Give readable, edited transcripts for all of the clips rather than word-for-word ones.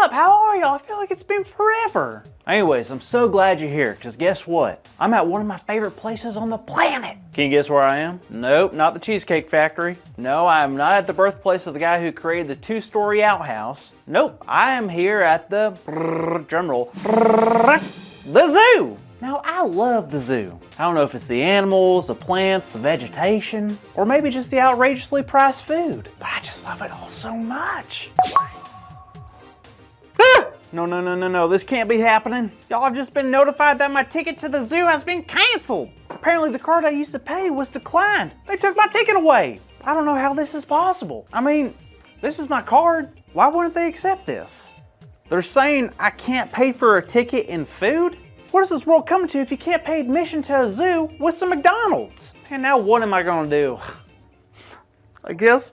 up? How are y'all? I feel like it's been forever. Anyways, I'm so glad you're here, because guess what? I'm at one of my favorite places on the planet. Can you guess where I am? Nope, not the Cheesecake Factory. No, I am not at the birthplace of the guy who created the two-story outhouse. Nope, I am here at the, drumroll, the zoo. Now, I love the zoo. I don't know if it's the animals, the plants, the vegetation, or maybe just the outrageously priced food, but I just love it all so much. No, this can't be happening. Y'all have just been notified that my ticket to the zoo has been canceled. Apparently the card I used to pay was declined. They took my ticket away. I don't know how this is possible. I mean, this is my card. Why wouldn't they accept this? They're saying I can't pay for a ticket and food? What is this world coming to if you can't pay admission to a zoo with some McDonald's? And now what am I gonna do? I guess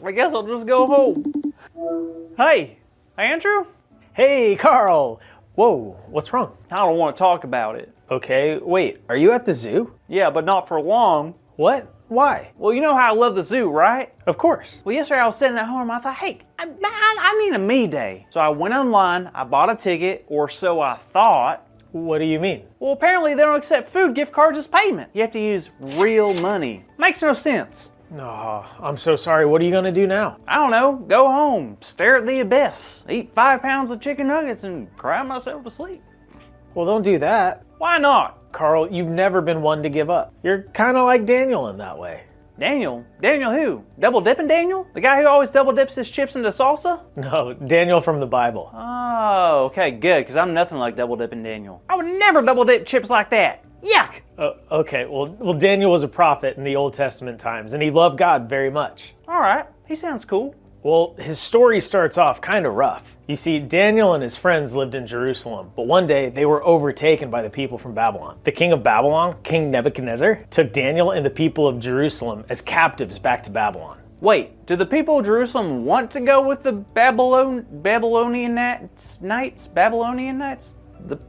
I'll just go home. Hey, Andrew? Hey, Carl. Whoa, what's wrong? I don't want to talk about it. Okay, wait, are you at the zoo? Yeah, but not for long. What? Why? Well, you know how I love the zoo, right? Of course. Well, yesterday I was sitting at home, I thought, hey, I need a me day. So I went online, I bought a ticket, or so I thought. What do you mean? Well, apparently they don't accept food gift cards as payment. You have to use real money. Makes no sense. Oh, I'm so sorry. What are you gonna do now? I don't know, go home, stare at the abyss, eat 5 pounds of chicken nuggets and cry myself to sleep. Well, don't do that. Why not? Carl, you've never been one to give up. You're kind of like Daniel in that way. Daniel? Daniel who? Double dipping Daniel? The guy who always double dips his chips into salsa? No, Daniel from the Bible. Oh, okay, good, because I'm nothing like double dipping Daniel. I would never double dip chips like that. Yuck! Okay, well, Daniel was a prophet in the Old Testament times, and he loved God very much. All right, he sounds cool. Well, his story starts off kind of rough. You see, Daniel and his friends lived in Jerusalem, but one day they were overtaken by the people from Babylon. The king of Babylon, King Nebuchadnezzar, took Daniel and the people of Jerusalem as captives back to Babylon. Wait, do the people of Jerusalem want to go with the Babylonian Knights? The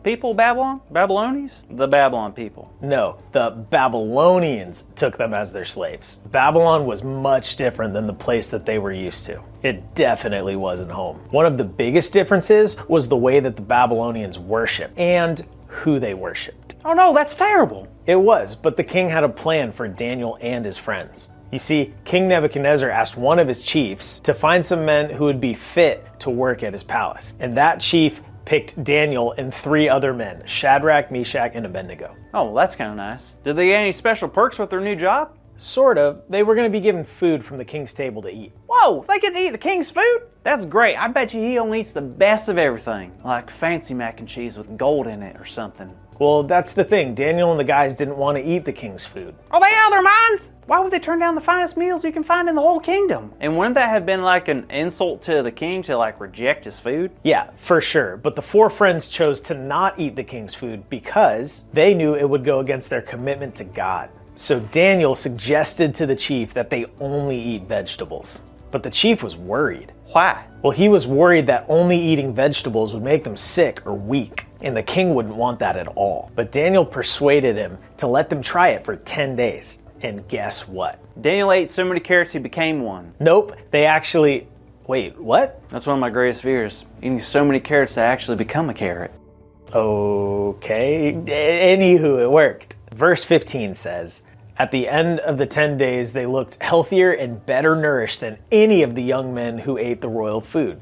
people Babylon? Babylonians? The Babylon people. No, the Babylonians took them as their slaves. Babylon was much different than the place that they were used to. It definitely wasn't home. One of the biggest differences was the way that the Babylonians worshiped and who they worshiped. Oh no, that's terrible. It was, but the king had a plan for Daniel and his friends. You see, King Nebuchadnezzar asked one of his chiefs to find some men who would be fit to work at his palace. And that chief picked Daniel and 3 other men, Shadrach, Meshach, and Abednego. Oh, well, that's kind of nice. Did they get any special perks with their new job? Sort of. They were going to be given food from the king's table to eat. Whoa, they get to eat the king's food? That's great. I bet you he only eats the best of everything, like fancy mac and cheese with gold in it or something. Well, that's the thing. Daniel and the guys didn't want to eat the king's food. Are they out of their minds? Why would they turn down the finest meals you can find in the whole kingdom? And wouldn't that have been like an insult to the king to like reject his food? Yeah, for sure. But the 4 friends chose to not eat the king's food because they knew it would go against their commitment to God. So Daniel suggested to the chief that they only eat vegetables. But the chief was worried. Why? Well, he was worried that only eating vegetables would make them sick or weak, and the king wouldn't want that at all. But Daniel persuaded him to let them try it for 10 days. And guess what? Daniel ate so many carrots he became one. Nope, they actually... Wait, what? That's one of my greatest fears. Eating so many carrots that I actually become a carrot. Okay, anywho, it worked. Verse 15 says, "At the end of the 10 days, they looked healthier and better nourished than any of the young men who ate the royal food."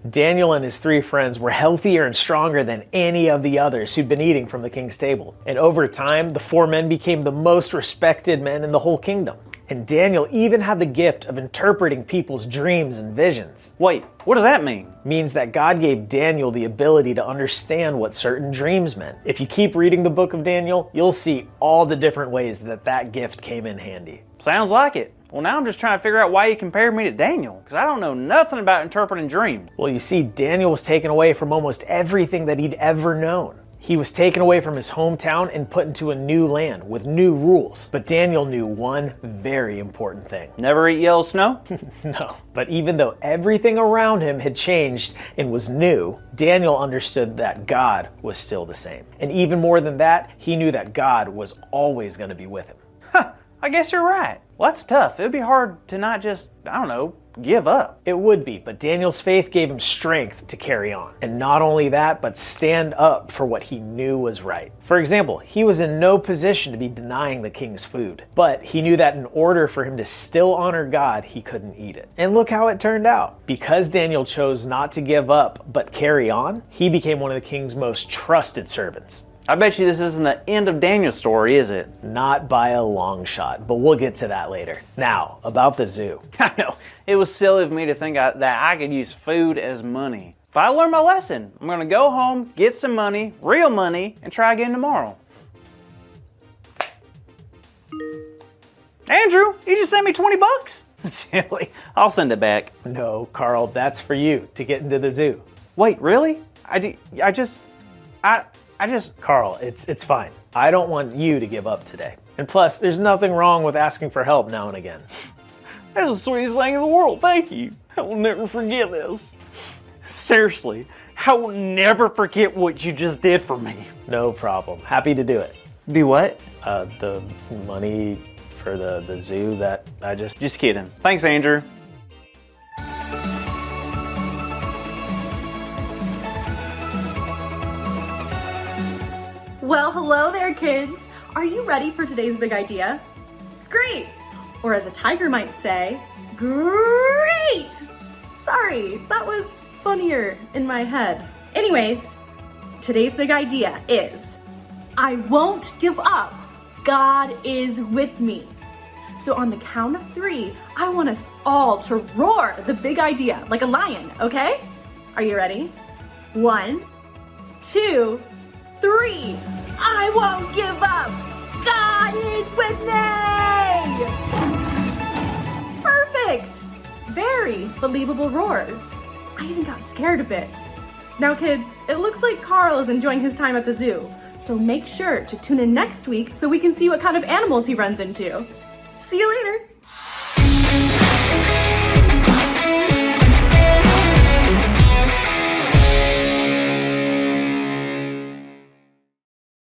Daniel and his 3 friends were healthier and stronger than any of the others who'd been eating from the king's table. And over time, the 4 men became the most respected men in the whole kingdom. And Daniel even had the gift of interpreting people's dreams and visions. Wait, what does that mean? Means that God gave Daniel the ability to understand what certain dreams meant. If you keep reading the book of Daniel, you'll see all the different ways that that gift came in handy. Sounds like it. Well, now I'm just trying to figure out why you compared me to Daniel, because I don't know nothing about interpreting dreams. Well, you see, Daniel was taken away from almost everything that he'd ever known. He was taken away from his hometown and put into a new land with new rules. But Daniel knew one very important thing. Never eat yellow snow? No. But even though everything around him had changed and was new, Daniel understood that God was still the same. And even more than that, he knew that God was always going to be with him. I guess you're right. Well, that's tough. It would be hard to not just, I don't know, give up. It would be, but Daniel's faith gave him strength to carry on. And not only that, but stand up for what he knew was right. For example, he was in no position to be denying the king's food, but he knew that in order for him to still honor God, he couldn't eat it. And look how it turned out. Because Daniel chose not to give up, but carry on, he became one of the king's most trusted servants. I bet you this isn't the end of Daniel's story, is it? Not by a long shot, but we'll get to that later. Now, about the zoo. I know. It was silly of me to think that I could use food as money. But I learned my lesson. I'm going to go home, get some money, real money, and try again tomorrow. Andrew, you just sent me 20 bucks. Silly. I'll send it back. No, Carl, that's for you to get into the zoo. Wait, really? Carl, it's fine. I don't want you to give up today. And plus, there's nothing wrong with asking for help now and again. That's the sweetest thing in the world. Thank you. I will never forget this. Seriously, I will never forget what you just did for me. No problem. Happy to do it. Do what? The money for the zoo that I just... Just kidding. Thanks, Andrew. Well, hello there, kids. Are you ready for today's big idea? Great! Or as a tiger might say, great! Sorry, that was funnier in my head. Anyways, today's big idea is, I won't give up. God is with me. So on the count of 3, I want us all to roar the big idea like a lion, okay? Are you ready? 1, 2, 3. I won't give up. God is with me. Perfect. Very believable roars. I even got scared a bit. Now kids, it looks like Carl is enjoying his time at the zoo. So make sure to tune in next week so we can see what kind of animals he runs into. See you later.